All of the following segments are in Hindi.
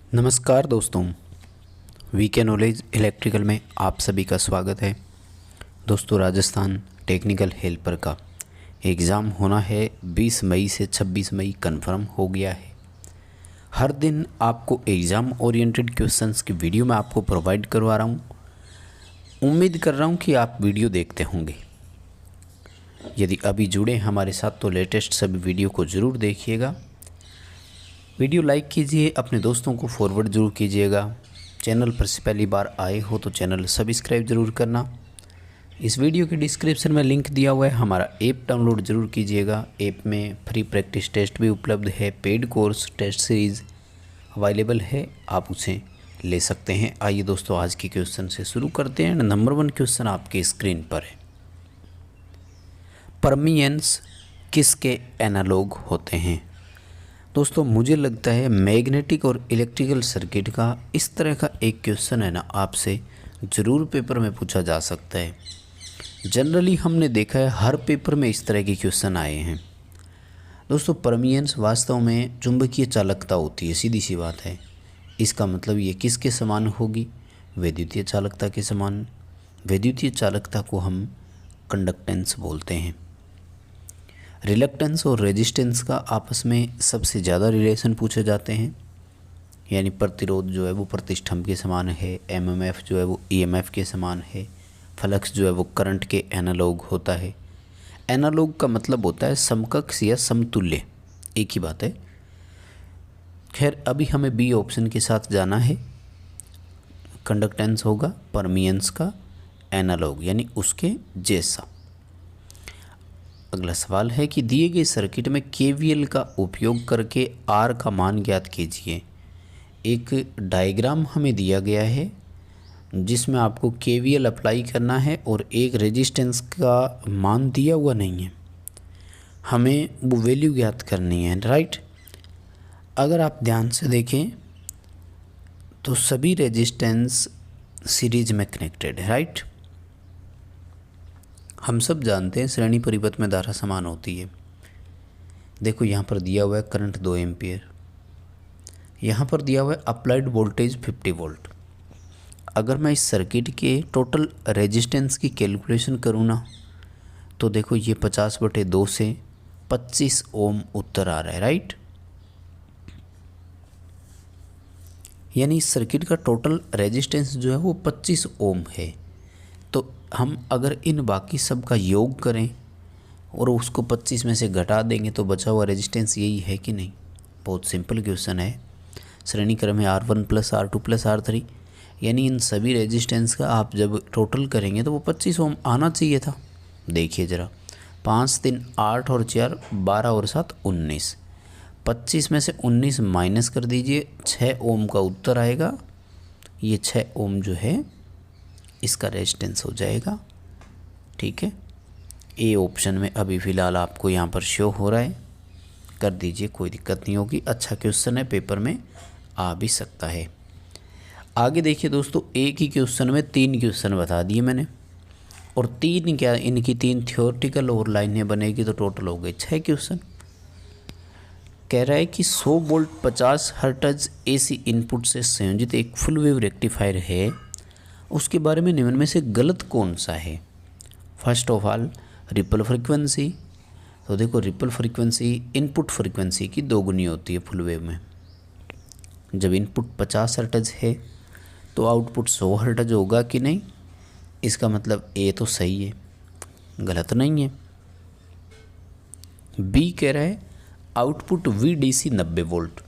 नमस्कार दोस्तों, वीके नॉलेज इलेक्ट्रिकल में आप सभी का स्वागत है। दोस्तों, राजस्थान टेक्निकल हेल्पर का एग्ज़ाम होना है 20 मई से 26 मई कंफर्म हो गया है। हर दिन आपको एग्ज़ाम ओरिएंटेड क्वेश्चंस की वीडियो मैं आपको प्रोवाइड करवा रहा हूँ। उम्मीद कर रहा हूँ कि आप वीडियो देखते होंगे। यदि अभी जुड़े हमारे साथ तो लेटेस्ट सभी वीडियो को ज़रूर देखिएगा। वीडियो लाइक कीजिए, अपने दोस्तों को फॉरवर्ड ज़रूर कीजिएगा। चैनल पर से पहली बार आए हो तो चैनल सब्सक्राइब ज़रूर करना। इस वीडियो के डिस्क्रिप्शन में लिंक दिया हुआ है, हमारा ऐप डाउनलोड ज़रूर कीजिएगा। ऐप में फ्री प्रैक्टिस टेस्ट भी उपलब्ध है, paid course test series available है, आप उसे ले सकते हैं। आइए दोस्तों, आज के क्वेश्चन से शुरू करते हैं। नंबर 1 क्वेश्चन आपके स्क्रीन पर है। परमियंस किसके एनालॉग होते हैं? दोस्तों, मुझे लगता है मैग्नेटिक और इलेक्ट्रिकल सर्किट का इस तरह का एक क्वेश्चन है ना, आपसे ज़रूर पेपर में पूछा जा सकता है। जनरली हमने देखा है हर पेपर में इस तरह के क्वेश्चन आए हैं। दोस्तों, परमियंस वास्तव में चुंबकीय चालकता होती है, सीधी सी बात है। इसका मतलब ये किसके समान होगी? वैद्युतीय चालकता के समान। वैद्युतीय चालकता को हम कंडक्टेंस बोलते हैं। रिलक्टेंस और रेजिस्टेंस का आपस में सबसे ज़्यादा रिलेशन पूछे जाते हैं, यानी प्रतिरोध जो है वो प्रतिष्ठम्भ के समान है, एमएमएफ जो है वो ईएमएफ के समान है, फ्लक्स जो है वो करंट के एनालॉग होता है। एनालॉग का मतलब होता है समकक्ष या समतुल्य, एक ही बात है। खैर, अभी हमें बी ऑप्शन के साथ जाना है। कंडक्टेंस होगा परमियंस का एनालॉग, यानी उसके जैसा। अगला सवाल है कि दिए गए सर्किट में केवीएल का उपयोग करके आर का मान ज्ञात कीजिए। एक डायग्राम हमें दिया गया है जिसमें आपको केवीएल अप्लाई करना है और एक रेजिस्टेंस का मान दिया हुआ नहीं है, हमें वो वैल्यू ज्ञात करनी है, राइट। अगर आप ध्यान से देखें तो सभी रेजिस्टेंस सीरीज में कनेक्टेड है, राइट। हम सब जानते हैं श्रेणी परिपथ में धारा समान होती है। देखो, यहाँ पर दिया हुआ है करंट 2 एम्पियर, यहाँ पर दिया हुआ है अप्लाइड वोल्टेज 50 वोल्ट। अगर मैं इस सर्किट के टोटल रेजिस्टेंस की कैलकुलेशन करूँ ना, तो देखो ये 50/2 से 25 ओम उत्तर आ रहा है, राइट। यानी इस सर्किट का टोटल रेजिस्टेंस जो है वो 25 ओम है। तो हम अगर इन बाकी सब का योग करें और उसको 25 में से घटा देंगे तो बचा हुआ रेजिस्टेंस यही है कि नहीं? बहुत सिंपल क्वेश्चन है। श्रेणी क्रम है R1 + R2 + R3, यानी इन सभी रेजिस्टेंस का आप जब टोटल करेंगे तो वो 25 ओम आना चाहिए था। देखिए ज़रा, 5 3 8 और 4 12 और 7 19, 25 में से 19 माइनस कर दीजिए, 6 ओम का उत्तर आएगा। ये 6 ओम जो है इसका रेजिस्टेंस हो जाएगा, ठीक है। ए ऑप्शन में अभी फ़िलहाल आपको यहाँ पर शो हो रहा है, कर दीजिए, कोई दिक्कत नहीं होगी। अच्छा क्वेश्चन है, पेपर में आ भी सकता है। आगे देखिए दोस्तों, एक ही क्वेश्चन में 3 क्वेश्चन बता दिए मैंने, और 3 क्या, इनकी 3 थ्योरेटिकल और लाइनें बनेगी तो टोटल हो गए 6 क्वेश्चन। कह रहा है कि 100 वोल्ट 50 हर्ट्ज एसी इनपुट से संयोजित एक फुल वेव रेक्टिफायर है, उसके बारे में निम्न में से गलत कौन सा है? First of all, ripple frequency. तो देखो, रिपल फ्रीक्वेंसी इनपुट फ्रीक्वेंसी की 2 गुनी होती है फुल वेव में। जब इनपुट 50 हर्ट्ज है तो आउटपुट 100 हर्ट्ज होगा कि नहीं? इसका मतलब ए तो सही है, गलत नहीं है। बी कह रहा है आउटपुट VDC 90 वोल्ट।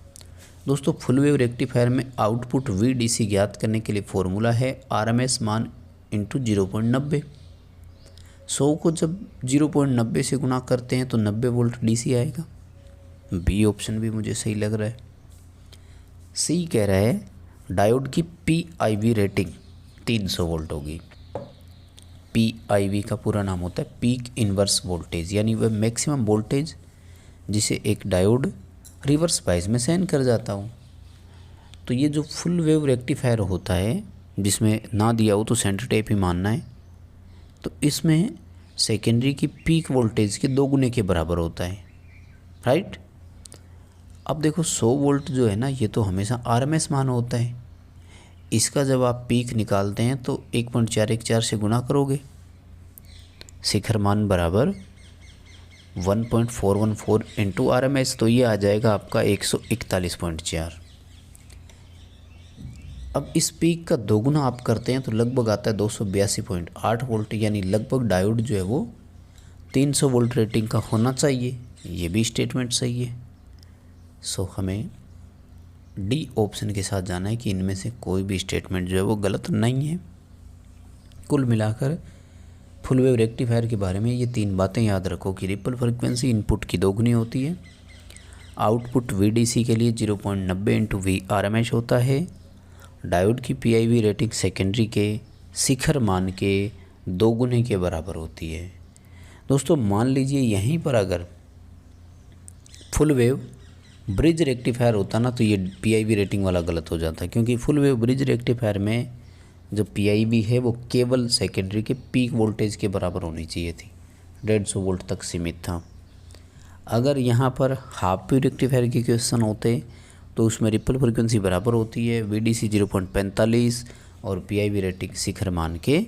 दोस्तों, फुल वेव रेक्टिफायर में आउटपुट VDC ज्ञात करने के लिए फॉर्मूला है RMS मान इंटू 0.90। 100 को जब 0.90 से गुणा करते हैं तो 90 वोल्ट DC आएगा। बी ऑप्शन भी मुझे सही लग रहा है। सी कह रहा है डायोड की PIV रेटिंग 300 वोल्ट होगी। PIV का पूरा नाम होता है पीक इन्वर्स वोल्टेज, यानी वह मैक्सिमम वोल्टेज जिसे एक डायोड रिवर्स बायस में सहन कर जाता हूँ। तो ये जो फुल वेव रेक्टिफायर होता है, जिसमें ना दिया हो तो सेंटर टेप ही मानना है, तो इसमें सेकेंडरी की पीक वोल्टेज के 2 गुने के बराबर होता है, राइट। अब देखो 100 वोल्ट जो है ना, ये तो हमेशा आरएमएस मान होता है। इसका जब आप पीक निकालते हैं तो 1.414 से गुणा करोगे, शिखर मान बराबर 1.414 इंटू आरएमएस, तो ये आ जाएगा आपका 141.4। अब इस पीक का दोगुना आप करते हैं तो लगभग आता है 282.8 वोल्ट, यानी लगभग डायोड जो है वो 300 वोल्ट रेटिंग का होना चाहिए। ये भी स्टेटमेंट सही है। सो हमें डी ऑप्शन के साथ जाना है कि इनमें से कोई भी स्टेटमेंट जो है वो गलत नहीं है। कुल मिलाकर फुल वेव रेक्टिफायर के बारे में ये 3 बातें याद रखो कि रिपल फ्रिक्वेंसी इनपुट की दोगुनी होती है, आउटपुट VDC के लिए 0.90 इंटू VRMS होता है, डायोड की PIV रेटिंग सेकेंडरी के शिखर मान के दोगुने के बराबर होती है। दोस्तों मान लीजिए यहीं पर अगर फुल वेव ब्रिज रेक्टिफायर होता ना तो ये PIV रेटिंग वाला गलत हो जाता है, क्योंकि फुल वेव ब्रिज रेक्टिफायर में जो PIV है वो केवल सेकेंडरी के पीक वोल्टेज के बराबर होनी चाहिए थी, 150 वोल्ट तक सीमित था। अगर यहाँ पर हाफ वेव रेक्टिफायर के क्वेश्चन होते तो उसमें रिपल फ्रिक्वेंसी बराबर होती है VDC 0.45 और PIV रेटिंग शिखर मान के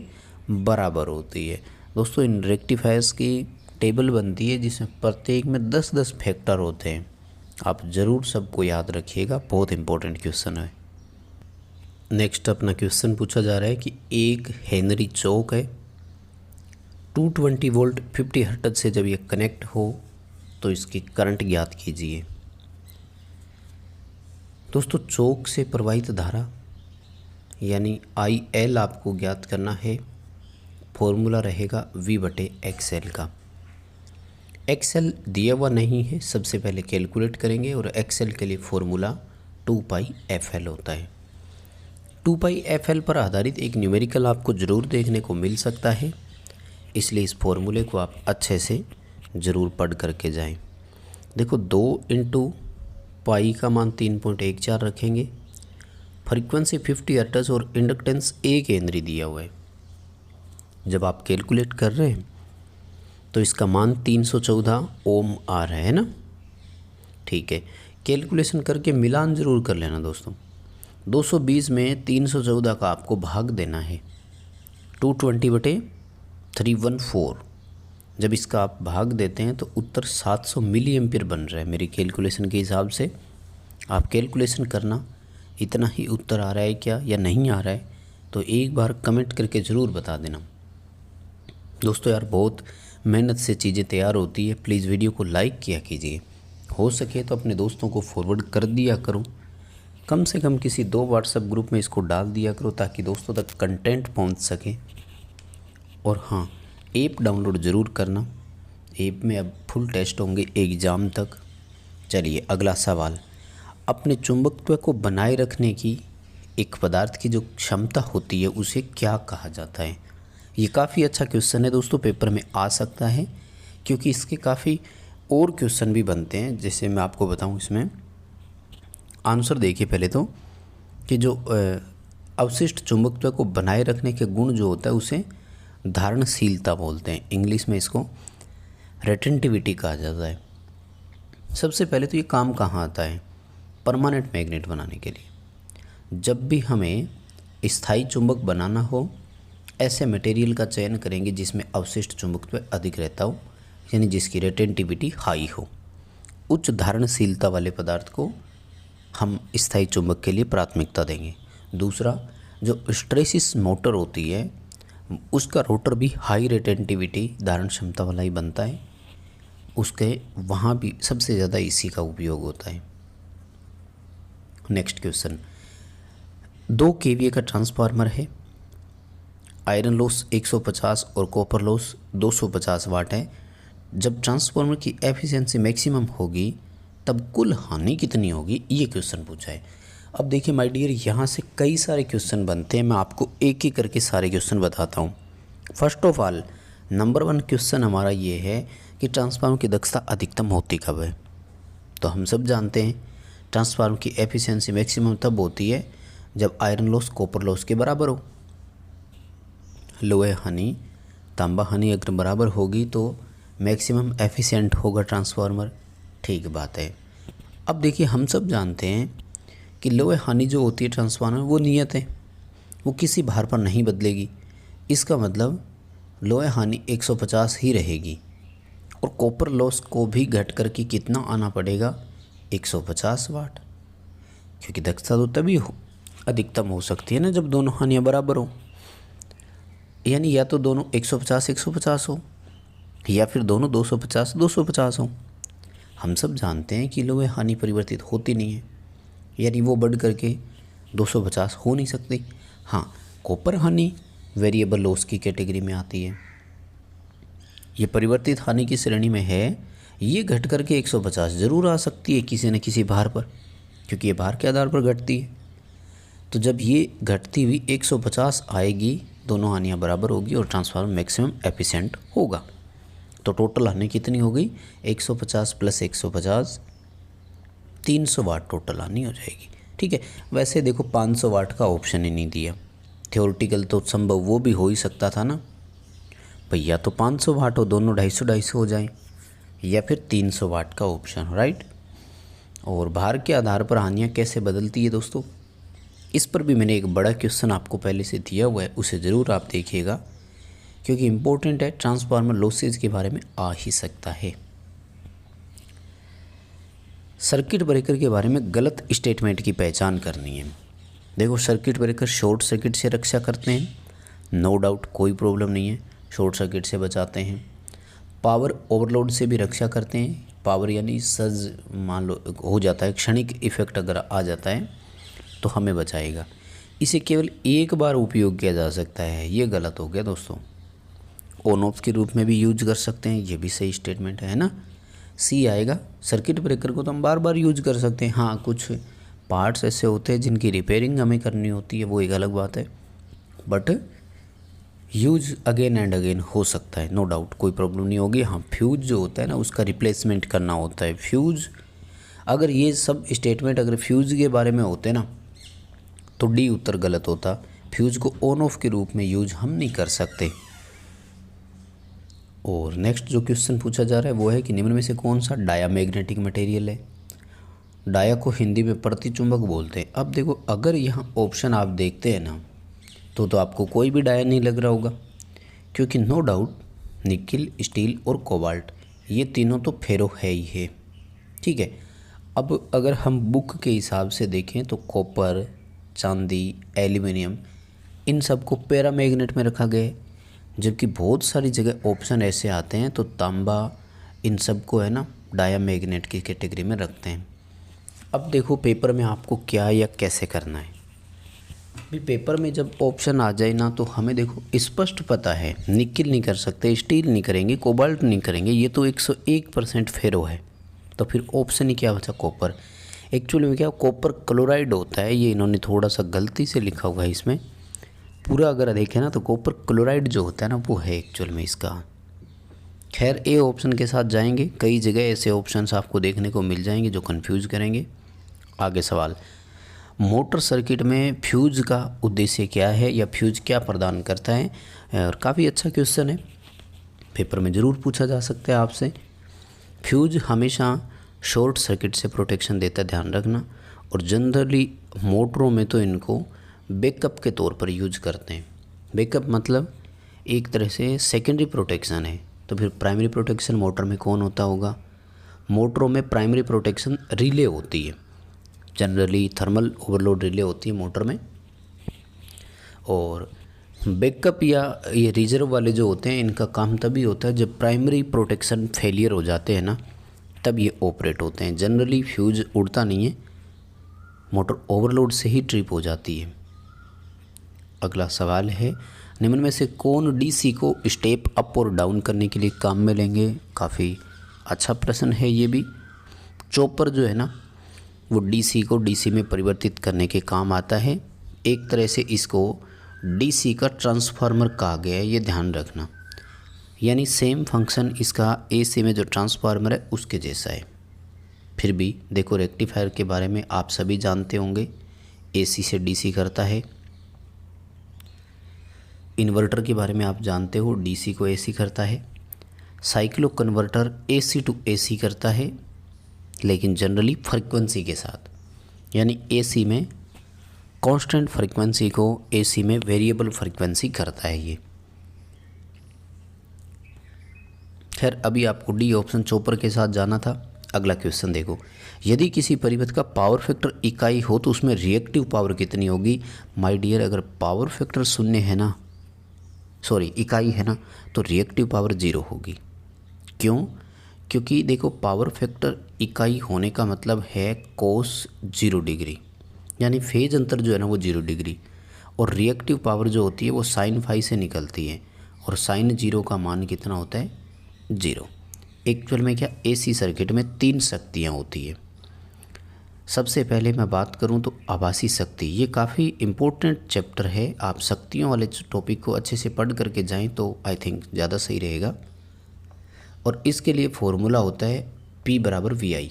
बराबर होती है। दोस्तों इन रेक्टिफायर्स की टेबल बनती है जिसमें प्रत्येक में 10-10 फैक्टर होते हैं। आप ज़रूर सबको याद रखिएगा, बहुत इंपॉर्टेंट क्वेश्चन है। नेक्स्ट अपना क्वेश्चन पूछा जा रहा है कि एक हेनरी चौक है, 220 वोल्ट 50 हर्ट्ज से जब ये कनेक्ट हो तो इसकी करंट ज्ञात कीजिए। दोस्तों चौक से प्रवाहित धारा यानी IL आपको ज्ञात करना है। फॉर्मूला रहेगा V/XL का। XL दिया हुआ नहीं है, सबसे पहले कैलकुलेट करेंगे और XL के लिए फॉर्मूला 2πfL होता है। 2πfL पर आधारित एक न्यूमेरिकल आपको ज़रूर देखने को मिल सकता है, इसलिए इस फॉर्मूले को आप अच्छे से ज़रूर पढ़ करके जाएं। देखो 2 इंटू पाई का मान 3.14 रखेंगे, फ्रीक्वेंसी 50 हर्ट्ज और इंडक्टेंस 1 हेनरी दिया हुआ है। जब आप कैलकुलेट कर रहे हैं तो इसका मान 314 ओम आ रहा है ना। ठीक है, कैलकुलेशन करके मिलान ज़रूर कर लेना दोस्तों। 220 में 314 का आपको भाग देना है 220/314। जब इसका आप भाग देते हैं तो उत्तर 700 मिली एम्पियर बन रहा है मेरी कैलकुलेशन के हिसाब से। आप कैलकुलेशन करना, इतना ही उत्तर आ रहा है क्या या नहीं आ रहा है तो एक बार कमेंट करके ज़रूर बता देना। दोस्तों यार बहुत मेहनत से चीज़ें तैयार होती है, प्लीज़ वीडियो को लाइक किया कीजिए, हो सके तो अपने दोस्तों को फॉरवर्ड कर दिया करो, कम से कम किसी 2 व्हाट्सएप ग्रुप में इसको डाल दिया करो ताकि दोस्तों तक कंटेंट पहुंच सके। और हाँ, ऐप डाउनलोड ज़रूर करना, ऐप में अब फुल टेस्ट होंगे एग्ज़ाम तक। चलिए अगला सवाल, अपने चुंबकत्व को बनाए रखने की एक पदार्थ की जो क्षमता होती है उसे क्या कहा जाता है। ये काफ़ी अच्छा क्वेश्चन है दोस्तों, पेपर में आ सकता है क्योंकि इसके काफ़ी और क्वेश्चन भी बनते हैं। जैसे मैं आपको बताऊं, इसमें आंसर देखिए पहले तो कि जो अवशिष्ट चुंबकत्व को बनाए रखने के गुण जो होता है उसे धारणशीलता बोलते हैं, इंग्लिश में इसको रेटेंटिविटी कहा जाता है। सबसे पहले तो ये काम कहाँ आता है, परमानेंट मैग्नेट बनाने के लिए। जब भी हमें स्थायी चुंबक बनाना हो ऐसे मटेरियल का चयन करेंगे जिसमें अवशिष्ट चुंबकत्व अधिक रहता हो, यानी जिसकी रेटेंटिविटी हाई हो। उच्च धारणशीलता वाले पदार्थ को हम स्थायी चुंबक के लिए प्राथमिकता देंगे। दूसरा, जो स्ट्रेसिस मोटर होती है उसका रोटर भी हाई रेटेंटिविटी धारण क्षमता वाला ही बनता है, उसके वहाँ भी सबसे ज़्यादा इसी का उपयोग होता है। नेक्स्ट क्वेश्चन, 2 kVA का ट्रांसफार्मर है, आयरन लॉस 150 और कॉपर लॉस 250 वाट है। जब ट्रांसफार्मर की एफिशिएंसी मैक्सिमम होगी तब कुल हानि कितनी होगी, ये क्वेश्चन पूछा है। अब देखिए माय डियर, यहाँ से कई सारे क्वेश्चन बनते हैं, मैं आपको एक एक करके सारे क्वेश्चन बताता हूँ। First of all number 1 question हमारा ये है कि ट्रांसफार्मर की दक्षता अधिकतम होती कब है। तो हम सब जानते हैं ट्रांसफार्मर की एफिशिएंसी मैक्सिमम तब होती है जब आयरन लॉस कॉपर लॉस के बराबर हो। लोहे हानि तांबा हानि अगर बराबर होगी तो मैक्सिमम एफिशिएंट होगा ट्रांसफार्मर, ठीक बात है। अब देखिए हम सब जानते हैं कि लोहे हानि जो होती है ट्रांसफार्मर वो नियत है, वो किसी भार पर नहीं बदलेगी। इसका मतलब लोहे हानि 150 ही रहेगी और कॉपर लॉस को भी घट करके कितना आना पड़ेगा, 150 वाट, क्योंकि दक्षता तो तभी अधिकतम हो सकती है ना जब दोनों हानियाँ बराबर हो, यानी या तो दोनों 150 हो या फिर दोनों 250 हो। हम सब जानते हैं कि लोहे हानि परिवर्तित होती नहीं है, यानी वो बढ़ करके 250 हो नहीं सकती। हाँ, कॉपर हानि वेरिएबल लॉस की कैटेगरी में आती है, ये परिवर्तित हानि की श्रेणी में है। ये घट करके 150 ज़रूर आ सकती है किसी न किसी भार पर, क्योंकि ये भार के आधार पर घटती है। तो जब ये घटती हुई 150 आएगी, दोनों हानियाँ बराबर होगी और ट्रांसफार्मर मैक्सिमम एफिशिएंट होगा। तो टोटल हानि कितनी हो गई, 150 + 150, 300 वाट टोटल हानि हो जाएगी। ठीक है, वैसे देखो 500 वाट का ऑप्शन ही नहीं दिया, थ्योरेटिकल तो संभव वो भी हो ही सकता था ना भैया, तो 500 वाट हो, दोनों 250 हो जाएं, या फिर 300 वाट का ऑप्शन हो, राइट। और भार के आधार पर हानियाँ कैसे बदलती है दोस्तों, इस पर भी मैंने एक बड़ा क्वेश्चन आपको पहले से दिया हुआ है, उसे ज़रूर आप देखिएगा क्योंकि इम्पोर्टेंट है, ट्रांसफार्मर लॉसेज के बारे में आ ही सकता है। सर्किट ब्रेकर के बारे में गलत स्टेटमेंट की पहचान करनी है। देखो, सर्किट ब्रेकर शॉर्ट सर्किट से रक्षा करते हैं, नो डाउट, कोई प्रॉब्लम नहीं है, शॉर्ट सर्किट से बचाते हैं। पावर ओवरलोड से भी रक्षा करते हैं, पावर यानी सर्ज मान लो हो जाता है, क्षणिक इफेक्ट अगर आ जाता है तो हमें बचाएगा। इसे केवल एक बार उपयोग किया जा सकता है, ये गलत हो गया दोस्तों। ऑन ऑफ के रूप में भी यूज कर सकते हैं, ये भी सही स्टेटमेंट है ना। सी आएगा, सर्किट ब्रेकर को तो हम बार बार यूज कर सकते हैं। हाँ, कुछ पार्ट्स ऐसे होते हैं जिनकी रिपेयरिंग हमें करनी होती है, वो एक अलग बात है, but use again and again हो सकता है, नो डाउट, कोई प्रॉब्लम नहीं होगी। हाँ, फ्यूज जो होता है ना उसका रिप्लेसमेंट करना होता है। फ्यूज, अगर ये सब स्टेटमेंट अगर फ्यूज के बारे में होते ना तो डी उत्तर गलत होता। फ्यूज को ऑन ऑफ के रूप में यूज हम नहीं कर सकते। और नेक्स्ट जो क्वेश्चन पूछा जा रहा है वो है कि निम्न में से कौन सा डायामैग्नेटिक मटेरियल है। डाया को हिंदी में प्रतिचुंबक बोलते हैं। अब देखो, अगर यहाँ ऑप्शन आप देखते हैं ना तो आपको कोई भी डाया नहीं लग रहा होगा, क्योंकि नो डाउट निकिल, स्टील और कोबाल्ट ये तीनों तो फेरो है ही है। ठीक है, अब अगर हम बुक के हिसाब से देखें तो कॉपर, चांदी, एल्यूमिनियम, इन सब को पैरामैग्नेट में रखा गया है, जबकि बहुत सारी जगह ऑप्शन ऐसे आते हैं तो तांबा, इन सब को है ना डायामैग्नेट की कैटेगरी में रखते हैं। अब देखो पेपर में आपको क्या या कैसे करना है। भी पेपर में जब ऑप्शन आ जाए ना तो हमें देखो स्पष्ट पता है, निकिल नहीं कर सकते, स्टील नहीं करेंगे, कोबाल्ट नहीं करेंगे, ये तो 101% फेरो है। तो फिर ऑप्शन ही क्या बचा, कॉपर। एक्चुअली में क्या कॉपर क्लोराइड होता है, ये इन्होंने थोड़ा सा गलती से लिखा हुआ है इसमें। पूरा अगर देखें ना तो कॉपर क्लोराइड जो होता है ना वो है एक्चुअल में इसका। खैर, ए ऑप्शन के साथ जाएंगे, कई जगह ऐसे ऑप्शंस आपको देखने को मिल जाएंगे जो कंफ्यूज करेंगे। आगे सवाल, मोटर सर्किट में फ्यूज का उद्देश्य क्या है या फ्यूज क्या प्रदान करता है। और काफ़ी अच्छा क्वेश्चन है, पेपर में ज़रूर पूछा जा सकता है आपसे। फ्यूज हमेशा शॉर्ट सर्किट से प्रोटेक्शन देता है, ध्यान रखना। और जनरली मोटरों में तो इनको बैकअप के तौर पर यूज करते हैं। बैकअप मतलब एक तरह से सेकेंडरी प्रोटेक्शन है। तो फिर प्राइमरी प्रोटेक्शन मोटर में कौन होता होगा। मोटरों में प्राइमरी प्रोटेक्शन रिले होती है, जनरली थर्मल ओवरलोड रिले होती है मोटर में। और बैकअप या ये रिजर्व वाले जो होते हैं इनका काम तभी होता है जब प्राइमरी प्रोटेक्शन फेलियर हो जाते हैं ना, तब ये ऑपरेट होते हैं। जनरली फ्यूज उड़ता नहीं है, मोटर ओवरलोड से ही ट्रिप हो जाती है। अगला सवाल है, निम्न में से कौन डीसी को स्टेप अप और डाउन करने के लिए काम में लेंगे। काफ़ी अच्छा प्रश्न है ये भी। चॉपर जो है ना वो डीसी को डीसी में परिवर्तित करने के काम आता है। एक तरह से इसको डीसी का ट्रांसफार्मर कहा गया है, ये ध्यान रखना। यानी सेम फंक्शन इसका एसी में जो ट्रांसफार्मर है उसके जैसा है। फिर भी देखो, रेक्टिफायर के बारे में आप सभी जानते होंगे, एसी से डीसी करता है। इन्वर्टर के बारे में आप जानते हो, डीसी को एसी करता है। Cyclo converter AC to AC करता है। लेकिन जनरली फ्रीक्वेंसी के साथ, यानी एसी में कांस्टेंट फ्रीक्वेंसी को एसी में वेरिएबल फ्रीक्वेंसी करता है ये। खैर अभी आपको डी ऑप्शन चॉपर के साथ जाना था। अगला क्वेश्चन देखो, यदि किसी परिपथ का पावर फैक्टर इकाई हो तो उसमें रिएक्टिव पावर कितनी होगी। माय डियर, अगर पावर फैक्टर शून्य है ना, सॉरी इकाई है ना, तो रिएक्टिव पावर 0 होगी। क्यों? क्योंकि देखो पावर फैक्टर इकाई होने का मतलब है कोस 0 डिग्री, यानी फेज अंतर जो है ना वो 0 डिग्री, और रिएक्टिव पावर जो होती है वो साइन फाई से निकलती है, और साइन 0 का मान कितना होता है 0। एक्चुअल में क्या एसी सर्किट में 3 शक्तियाँ होती है। सबसे पहले मैं बात करूं तो आभासी शक्ति, ये काफ़ी इम्पोर्टेंट चैप्टर है। आप शक्तियों वाले टॉपिक को अच्छे से पढ़ करके जाएं तो आई थिंक ज़्यादा सही रहेगा। और इसके लिए फॉर्मूला होता है P बराबर VI,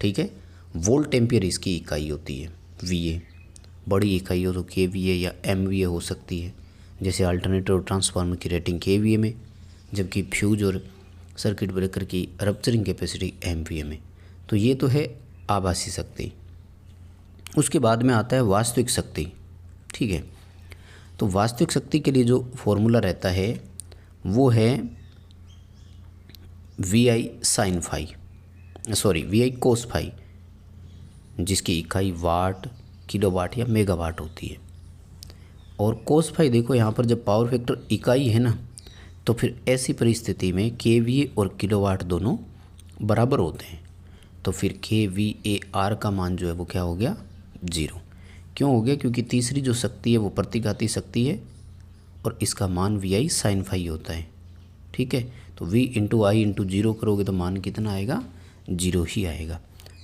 ठीक है। वोल्ट एम्पियर इसकी इकाई होती है। VA बड़ी इकाई हो तो KVA या MVA हो सकती है, जैसे अल्टरनेटर और ट्रांसफार्मर की रेटिंग KVA में, जबकि फ्यूज और सर्किट ब्रेकर की रप्चरिंग कैपेसिटी MVA में। तो ये तो है आभासी शक्ति। उसके बाद में आता है वास्तविक शक्ति, ठीक है। तो वास्तविक शक्ति के लिए जो फॉर्मूला रहता है वो है VI sine phi, sorry VI cos phi, जिसकी इकाई वाट, किलोवाट या मेगावाट होती है। और कोस फाई देखो यहाँ पर जब पावर फैक्टर इकाई है ना, तो फिर ऐसी परिस्थिति में KVA और किलोवाट दोनों बराबर होते हैं, तो फिर kVAR का मान जो है वो क्या हो गया 0। क्यों हो गया? क्योंकि तीसरी जो शक्ति है वो प्रतिघाती शक्ति है और इसका मान VI साइन फाई होता है, ठीक है। तो V इंटू आई इंटू 0 करोगे तो मान कितना आएगा 0 ही आएगा।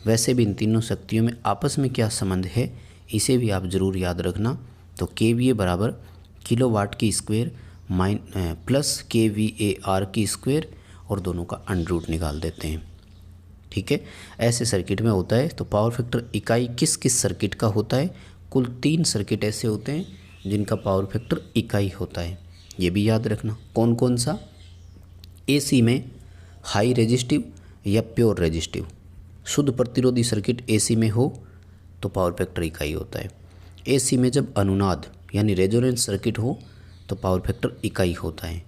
वैसे भी इन तीनों शक्तियों में आपस में क्या संबंध है इसे भी आप ज़रूर याद रखना। तो KVA बराबर किलोवाट की स्क्वायर प्लस kVAR की स्क्वायर, और दोनों का अंडर निकाल देते हैं, ठीक है। ऐसे सर्किट में होता है। तो पावर फैक्टर इकाई किस किस सर्किट का होता है? कुल 3 सर्किट ऐसे होते हैं जिनका पावर फैक्टर इकाई होता है, ये भी याद रखना। कौन कौन सा? एसी में हाई रेजिस्टिव या प्योर रेजिस्टिव, शुद्ध प्रतिरोधी सर्किट एसी में हो तो पावर फैक्टर इकाई होता है। एसी में जब अनुनाद यानी रेजोनेंस सर्किट हो तो पावर फैक्टर इकाई होता है,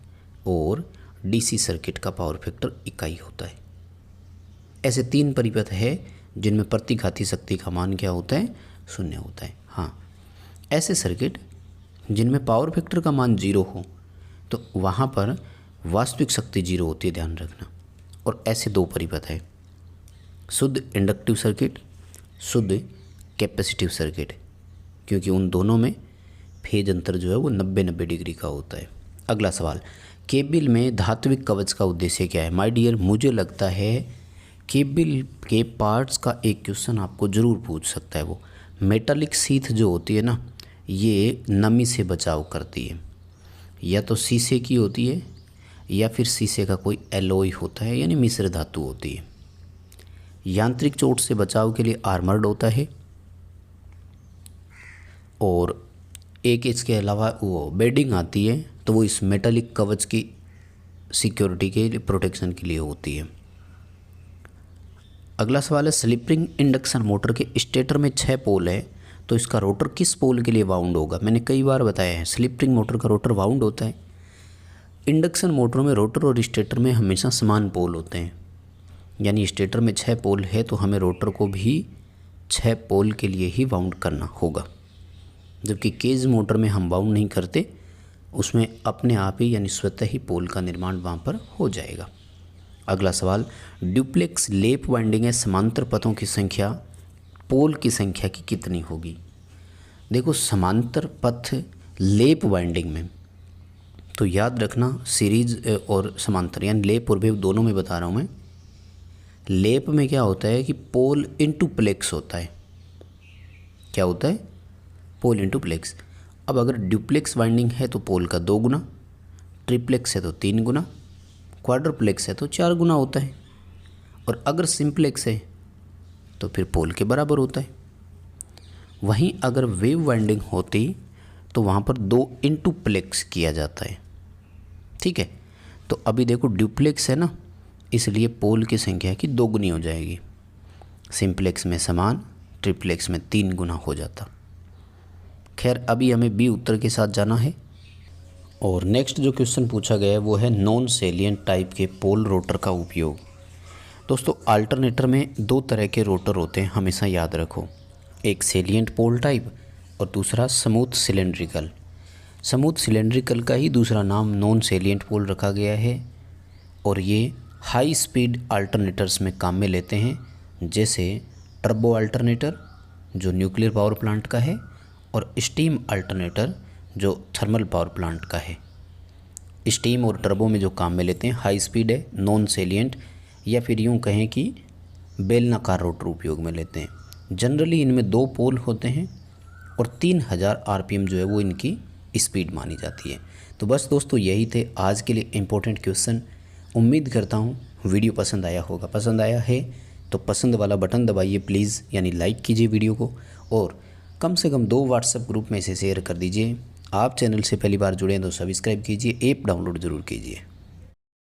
और डीसी सर्किट का पावर फैक्टर इकाई होता है। ऐसे 3 परिपथ है जिनमें प्रतिघाती शक्ति का मान क्या होता है 0 होता है। हाँ, ऐसे सर्किट जिनमें पावर फैक्टर का मान 0 हो तो वहाँ पर वास्तविक शक्ति 0 होती है, ध्यान रखना। और ऐसे 2 परिपथ है, शुद्ध इंडक्टिव सर्किट, शुद्ध कैपेसिटिव सर्किट, क्योंकि उन दोनों में फेज अंतर जो है वो 90-90 डिग्री का होता है। अगला सवाल, केबल में धात्विक कवच का उद्देश्य क्या है? माय डियर, मुझे लगता है केबल के पार्ट्स का एक क्वेश्चन आपको ज़रूर पूछ सकता है। वो मेटालिक सीथ जो होती है ना, ये नमी से बचाव करती है, या तो शीशे की होती है या फिर शीशे का कोई एलॉय होता है, यानी मिश्र धातु होती है। यांत्रिक चोट से बचाव के लिए आर्मर्ड होता है, और एक इसके अलावा वो बेडिंग आती है, तो वो इस मेटालिक कवच की सिक्योरिटी के लिए, प्रोटेक्शन के लिए होती है। अगला सवाल है, स्लिप-रिंग इंडक्शन मोटर के स्टेटर में 6 पोल है, तो इसका रोटर किस पोल के लिए वाउंड होगा? मैंने कई बार बताया है, स्लिप-रिंग मोटर का रोटर वाउंड होता है। इंडक्शन मोटरों में रोटर और स्टेटर में हमेशा समान पोल होते हैं, यानी स्टेटर में 6 पोल है तो हमें रोटर को भी 6 पोल के लिए ही वाउंड करना होगा, जबकि केज मोटर में हम वाउंड नहीं करते, उसमें अपने आप ही यानी स्वतः ही पोल का निर्माण वहाँ पर हो जाएगा। अगला सवाल, ड्यूप्लेक्स लेप वाइंडिंग है, समांतर पथों की संख्या पोल की संख्या की कितनी होगी? देखो, समांतर पथ लेप वाइंडिंग में तो याद रखना सीरीज और समांतर, यानी लेप और वेव दोनों में बता रहा हूँ मैं। लेप में क्या होता है कि पोल इंटू प्लेक्स होता है। क्या होता है? पोल इंटू प्लेक्स। अब अगर ड्यूप्लेक्स वाइंडिंग है तो पोल का 2 गुना, ट्रिप्लेक्स है तो 3 गुना, क्वाड्रप्लेक्स है तो 4 गुना होता है, और अगर सिंप्लेक्स है तो फिर पोल के बराबर होता है। वहीं अगर वेव वाइंडिंग होती तो वहाँ पर 2 इंटू प्लेक्स किया जाता है, ठीक है। तो अभी देखो ड्यूप्लेक्स है ना, इसलिए पोल की संख्या की 2 गुनी हो जाएगी। सिंपलेक्स में समान, ट्रिप्लेक्स में 3 गुना हो जाता। खैर अभी हमें बी उत्तर के साथ जाना है। और नेक्स्ट जो क्वेश्चन पूछा गया है वो है नॉन सेलिएंट टाइप के पोल रोटर का उपयोग। दोस्तों अल्टरनेटर में 2 तरह के रोटर होते हैं, हमेशा याद रखो। एक सेलिएंट पोल टाइप और दूसरा स्मूथ सिलेंड्रिकल। स्मूथ सिलेंड्रिकल का ही दूसरा नाम नॉन सेलिएंट पोल रखा गया है और ये हाई स्पीड अल्टरनेटर्स में काम में लेते हैं, जैसे टर्बो अल्टरनेटर जो न्यूक्लियर पावर प्लांट का है और स्टीम अल्टरनेटर जो थर्मल पावर प्लांट का है। स्टीम और टर्बो में जो काम में लेते हैं, हाई स्पीड है, नॉन सेलिएंट, या फिर यूँ कहें कि बेलनाकार रोटर उपयोग में लेते हैं। जनरली इनमें 2 पोल होते हैं और 3000 आरपीएम जो है वो इनकी स्पीड मानी जाती है। तो बस दोस्तों यही थे आज के लिए इम्पोर्टेंट क्वेश्चन। उम्मीद करता हूँ वीडियो पसंद आया होगा। पसंद आया है तो पसंद वाला बटन दबाइए प्लीज़, यानी लाइक कीजिए वीडियो को और कम से कम 2 व्हाट्सएप ग्रुप में इसे शेयर कर दीजिए। आप चैनल से पहली बार जुड़े हैं तो सब्सक्राइब कीजिए, ऐप डाउनलोड ज़रूर कीजिए।